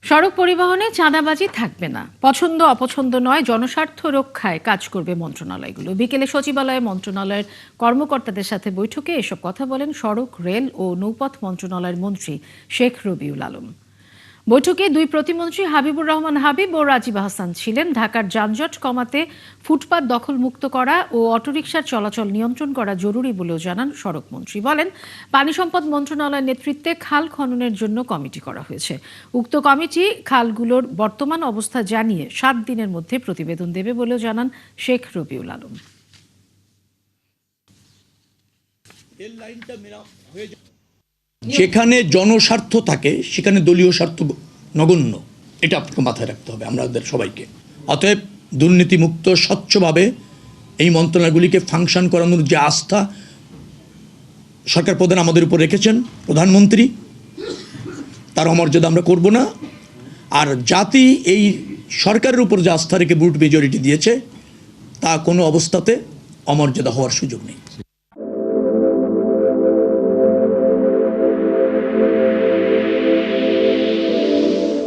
সড়ক পরিবহনে চাঁদাবাজি থাকবে না, পছন্দ অপছন্দ নয়, জনস্বার্থ রক্ষায় কাজ করবে মন্ত্রণালয়গুলো। বিকেলে সচিবালয়ে মন্ত্রণালয়ের কর্মকর্তাদের সাথে বৈঠকে এসব কথা বলেন সড়ক, রেল ও নৌপথ মন্ত্রণালয়ের মন্ত্রী শেখ রবিউল আলম। বৈঠকে দুই প্রতিমন্ত্রী হাবিবুর রহমান হাবিব ও রাজীব আহসান ছিলেন। ঢাকার যানজট কমাতে ফুটপাত দখলমুক্ত করা ও অটোরিকশার চলাচল নিয়ন্ত্রণ করা জরুরি বলেও জানান সড়ক মন্ত্রী। বলেন, পানি সম্পদ মন্ত্রণালয়ের নেতৃত্বে খাল খননের জন্য কমিটি করা হয়েছে। উক্ত কমিটি খালগুলোর বর্তমান অবস্থা জানিয়ে 7 দিনের মধ্যে প্রতিবেদন দেবে বলেও জানান শেখ রবিউল আলম। যেখানে জনস্বার্থ থাকে সেখানে দলীয় স্বার্থ নগণ্য, এটা আপনাকে মাথায় রাখতে হবে আমাদের সবাইকে। অতএব দুর্নীতিমুক্ত স্বচ্ছভাবে এই মন্ত্রণালয়গুলিকে ফাংশন করানোর যে আস্থা সরকার প্রধান আমাদের উপর রেখেছেন, প্রধানমন্ত্রী, তার অমর্যাদা আমরা করব না। আর জাতি এই সরকারের উপর যে আস্থা রেখে ভোট মেজরিটি দিয়েছে তা কোনো অবস্থাতে অমর্যাদা হওয়ার সুযোগ নেই।